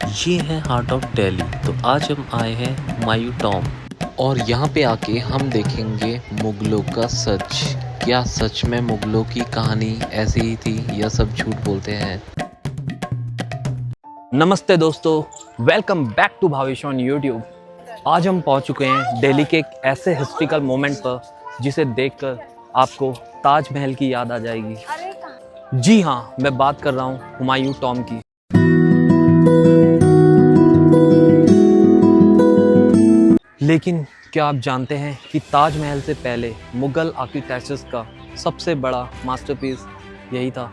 ये है heart of Delhi. तो आज हम आए हैं हुमायूं टॉम और यहाँ पे आके हम देखेंगे मुगलों का सच। क्या सच में मुगलों की कहानी ऐसी ही थी या सब झूठ बोलते हैं? नमस्ते दोस्तों, welcome back to Bhavesh on YouTube. आज हम पहुंच चुके हैं दिल्ली के एक ऐसे हिस्ट्रिकल मोमेंट पर जिसे देखकर आपको ताजमहल की याद आ जाएगी। जी हाँ, मैं बात कर रहा हूँ हुमायूं टॉम की। लेकिन क्या आप जानते हैं कि ताजमहल से पहले मुगल आर्किटेक्चर्स का सबसे बड़ा मास्टरपीस यही था,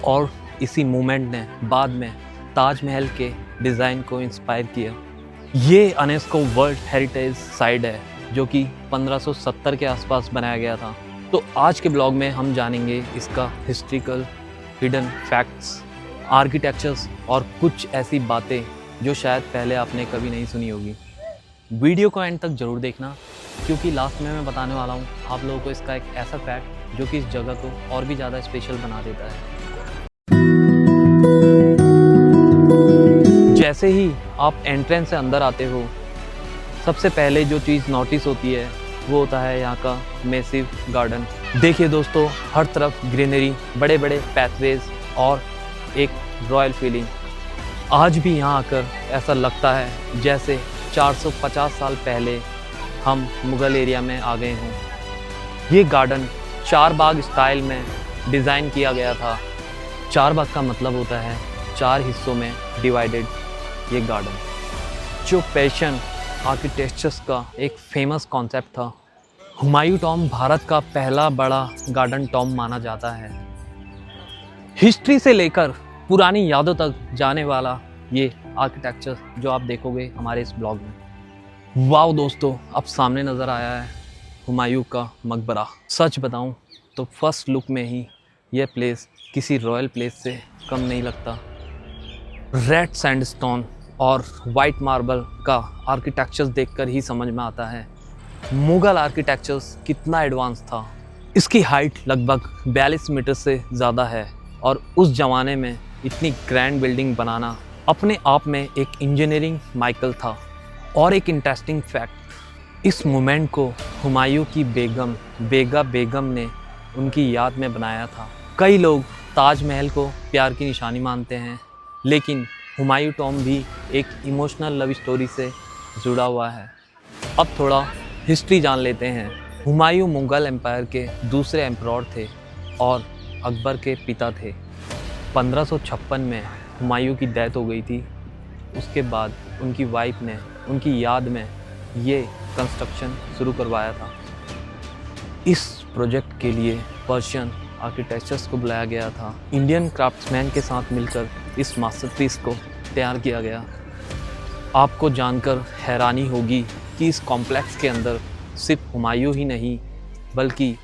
और इसी मूवमेंट ने बाद में ताजमहल के डिज़ाइन को इंस्पायर किया। ये यूनेस्को वर्ल्ड हेरिटेज साइट है जो कि 1570 के आसपास बनाया गया था। तो आज के ब्लॉग में हम जानेंगे इसका हिस्ट्रिकल हिडन फैक्ट्स, आर्किटेक्चर्स और कुछ ऐसी बातें जो शायद पहले आपने कभी नहीं सुनी होगी। वीडियो को एंड तक ज़रूर देखना, क्योंकि लास्ट में मैं बताने वाला हूँ आप लोगों को इसका एक ऐसा फैक्ट जो कि इस जगह को और भी ज़्यादा स्पेशल बना देता है। जैसे ही आप एंट्रेंस से अंदर आते हो, सबसे पहले जो चीज़ नोटिस होती है वो होता है यहाँ का मैसिव गार्डन। देखिए दोस्तों, हर तरफ ग्रीनरी, बड़े बड़े पैथवेज और एक रॉयल फीलिंग। आज भी यहाँ आकर ऐसा लगता है जैसे 450 साल पहले हम मुग़ल एरिया में आ गए हों। ये गार्डन चार बाग स्टाइल में डिज़ाइन किया गया था। चार बाग का मतलब होता है 4 हिस्सों में डिवाइडेड ये गार्डन, जो पर्शियन आर्किटेक्चर्स का एक फेमस कॉन्सेप्ट था। हुमायूं टॉम भारत का पहला बड़ा गार्डन टॉम माना जाता है। हिस्ट्री से लेकर पुरानी यादों तक जाने वाला ये आर्किटेक्चर जो आप देखोगे हमारे इस ब्लॉग में। वाह दोस्तों, अब सामने नज़र आया है हुमायूं का मकबरा। सच बताऊं तो फर्स्ट लुक में ही यह प्लेस किसी रॉयल प्लेस से कम नहीं लगता। रेड सैंडस्टोन और वाइट मार्बल का आर्किटेक्चर देखकर ही समझ में आता है मुग़ल आर्किटेक्चर्स कितना एडवांस था। इसकी हाइट लगभग 42 मीटर से ज़्यादा है, और उस ज़माने में इतनी ग्रैंड बिल्डिंग बनाना अपने आप में एक इंजीनियरिंग माइकल था। और एक इंटरेस्टिंग फैक्ट, इस मोमेंट को हुमायूं की बेगम बेगा बेगम ने उनकी याद में बनाया था। कई लोग ताजमहल को प्यार की निशानी मानते हैं, लेकिन हुमायूं टॉम भी एक इमोशनल लव स्टोरी से जुड़ा हुआ है। अब थोड़ा हिस्ट्री जान लेते हैं। हुमायूं मुग़ल एम्पायर के दूसरे एम्परर थे और अकबर के पिता थे। 1556 में हुमायूं की डेथ हो गई थी। उसके बाद उनकी वाइफ ने उनकी याद में ये कंस्ट्रक्शन शुरू करवाया था। इस प्रोजेक्ट के लिए पर्शियन आर्किटेक्चर्स को बुलाया गया था। इंडियन क्राफ्ट्समैन के साथ मिलकर इस मास्टरपीस को तैयार किया गया। आपको जानकर हैरानी होगी कि इस कॉम्प्लेक्स के अंदर सिर्फ हुमायूं ही नहीं, बल्कि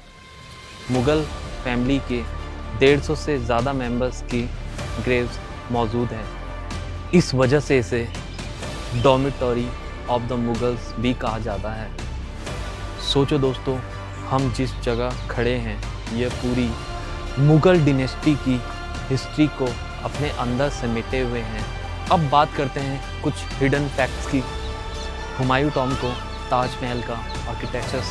मुग़ल फैमिली के 150 से ज़्यादा मेंबर्स की ग्रेव्स मौजूद हैं। इस वजह से इसे डॉर्मिटरी ऑफ द मुगल्स भी कहा जाता है। सोचो दोस्तों, हम जिस जगह खड़े हैं यह पूरी मुग़ल डिनेस्टी की हिस्ट्री को अपने अंदर समेटे हुए हैं। अब बात करते हैं कुछ हिडन फैक्ट्स की। हुमायूं टॉम को ताजमहल का आर्किटेक्चर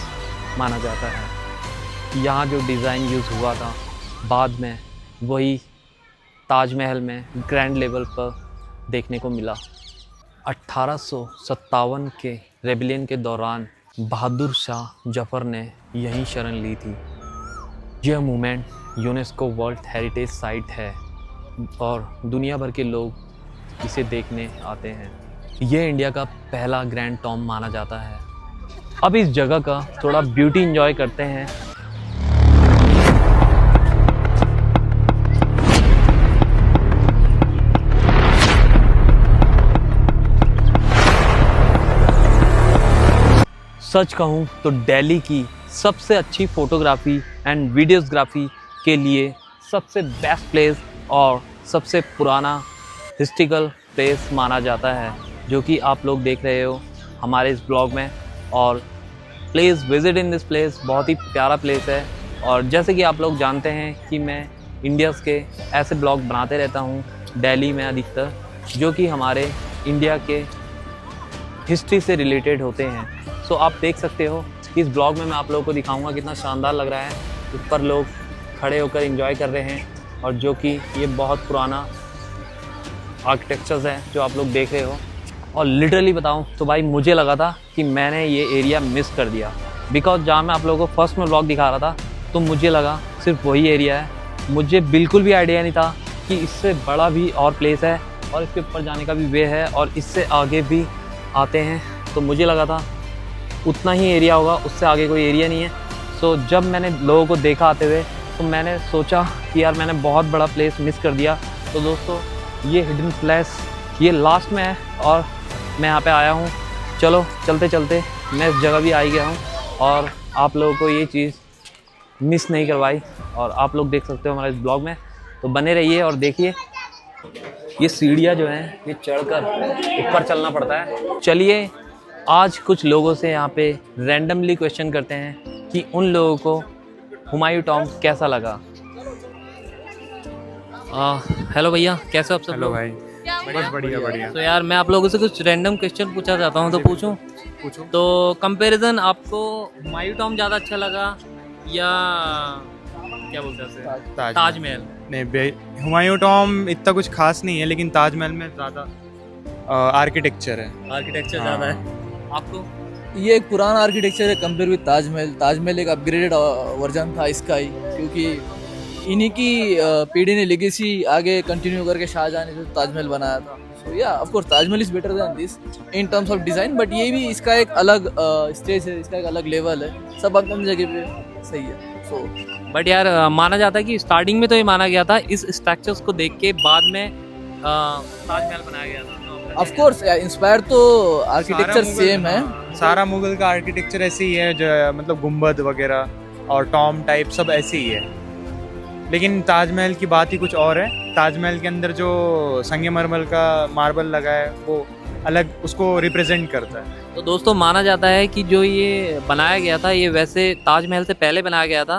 माना जाता है। यहाँ जो डिज़ाइन यूज़ हुआ था बाद में वही ताजमहल में ग्रैंड लेवल पर देखने को मिला। 1857 के रेबेलियन के दौरान बहादुर शाह जफ़र ने यहीं शरण ली थी। यह movement UNESCO world heritage site है और दुनिया भर के लोग इसे देखने आते हैं। यह इंडिया का पहला ग्रैंड टॉम माना जाता है। अब इस जगह का थोड़ा ब्यूटी एंजॉय करते हैं। सच कहूँ तो दिल्ली की सबसे अच्छी फ़ोटोग्राफी एंड वीडियोग्राफी के लिए सबसे बेस्ट प्लेस और सबसे पुराना हिस्ट्रिकल प्लेस माना जाता है, जो कि आप लोग देख रहे हो हमारे इस ब्लॉग में। और please visit in this place, बहुत ही प्यारा प्लेस है। और जैसे कि आप लोग जानते हैं कि मैं इंडियाज़ के ऐसे ब्लॉग बनाते रहता हूँ दिल्ली में अधिकतर, जो कि हमारे इंडिया के हिस्ट्री से रिलेटेड होते हैं। सो आप देख सकते हो कि इस ब्लॉग में मैं आप लोगों को दिखाऊंगा कितना शानदार लग रहा है। ऊपर लोग खड़े होकर एंजॉय कर रहे हैं और जो कि ये बहुत पुराना आर्किटेक्चर्स है जो आप लोग देख रहे हो। और लिटरली बताऊं तो भाई मुझे लगा था कि मैंने ये एरिया मिस कर दिया, बिकॉज जहाँ मैं आप लोगों को फर्स्ट में ब्लॉग दिखा रहा था तो मुझे लगा सिर्फ वही एरिया है। मुझे बिल्कुल भी आइडिया नहीं था कि इससे बड़ा भी और प्लेस है और इसके ऊपर जाने का भी वे है और इससे आगे भी आते हैं। तो मुझे लगा था उतना ही एरिया होगा, उससे आगे कोई एरिया नहीं है। सो जब मैंने लोगों को देखा आते हुए तो मैंने सोचा कि यार मैंने बहुत बड़ा प्लेस मिस कर दिया। तो दोस्तों ये हिडन प्लेस ये लास्ट में है और मैं यहाँ पे आया हूँ। चलो चलते चलते मैं इस जगह भी आ ही गया हूँ और आप लोगों को ये चीज़ मिस नहीं करवाई और आप लोग देख सकते हो हमारे इस ब्लॉग में। तो बने रहिए और देखिए। ये सीढ़ियाँ जो हैं ये चढ़कर ऊपर चलना पड़ता है। चलिए आज कुछ लोगों से यहाँ पे रैंडमली क्वेश्चन करते हैं कि उन लोगों को हुमायूं टॉम्ब कैसा लगा। हेलो भैया, कैसे हो आप सब? हेलो भाई, बस बढ़िया बढ़िया। तो यार मैं आप लोगों से कुछ रैंडम क्वेश्चन पूछना चाहता हूँ, तो पूछूं? पूछो। तो कंपैरिजन आपको हुमायूं टॉम्ब ज़्यादा अच्छा लगा या क्या बोलते हैं उसे, ताजमहल? नहीं, हुमायूं टॉम्ब इतना कुछ खास नहीं है, लेकिन ताजमहल में ज़्यादा आर्किटेक्चर है। आर्किटेक्चर हाँ। ज़्यादा है आपको? ये एक पुराना आर्किटेक्चर है कंपेयर विद ताजमहल। ताजमहल एक अपग्रेडेड वर्जन था इसका ही, क्योंकि इन्हीं की पीढ़ी ने लेगेसी आगे कंटिन्यू करके शाहजहां ने जो ताजमहल बनाया था। सो या of course Taj Mahal is better than this in terms of design, but ये भी इसका एक अलग स्टेज है, इसका एक अलग लेवल है। सब अपनी जगह पे सही है। सो बट यार माना जाता है कि स्टार्टिंग में तो ये माना गया था इस स्ट्रक्चर्स को देख के, बाद में ताजमहल बनाया गया था। ऑफ कोर्स इंस्पायर तो आर्किटेक्चर सेम है। सारा मुगल का आर्किटेक्चर ऐसे ही है, जो मतलब गुम्बद वगैरह और टॉम्ब टाइप सब ऐसे ही है। लेकिन ताजमहल की बात ही कुछ और है। ताजमहल के अंदर जो संगमरमर का मार्बल लगा है वो अलग उसको रिप्रेजेंट करता है। तो दोस्तों माना जाता है कि जो ये बनाया गया था ये वैसे ताजमहल से पहले बनाया गया था,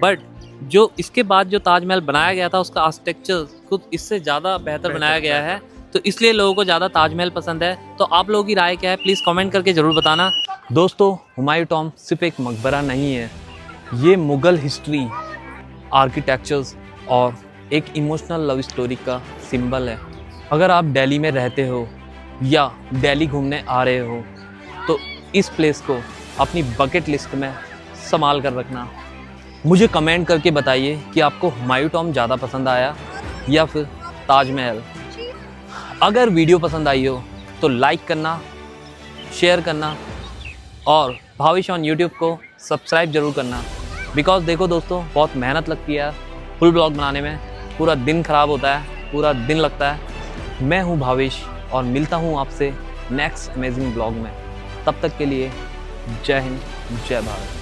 बट जो इसके बाद जो ताजमहल बनाया गया था उसका आर्किटेक्चर खुद इससे ज़्यादा बेहतर बनाया गया है। तो इसलिए लोगों को ज़्यादा ताजमहल पसंद है। तो आप लोगों की राय क्या है, प्लीज़ कमेंट करके ज़रूर बताना। दोस्तों हुमायूं टॉम्ब सिर्फ एक मकबरा नहीं है, ये मुग़ल हिस्ट्री, आर्किटेक्चर्स और एक इमोशनल लव स्टोरी का सिंबल है। अगर आप दिल्ली में रहते हो या दिल्ली घूमने आ रहे हो तो इस प्लेस को अपनी बकेट लिस्ट में संभाल कर रखना। मुझे कमेंट करके बताइए कि आपको हुमायूं टॉम्ब ज़्यादा पसंद आया या फिर ताजमहल। अगर वीडियो पसंद आई हो तो लाइक करना, शेयर करना और भाविश ऑन यूट्यूब को सब्सक्राइब जरूर करना। बिकॉज देखो दोस्तों बहुत मेहनत लगती है फुल ब्लॉग बनाने में, पूरा दिन ख़राब होता है, पूरा दिन लगता है। मैं हूँ भाविश और मिलता हूँ आपसे नेक्स्ट अमेजिंग ब्लॉग में। तब तक के लिए जय हिंद, जय भारत।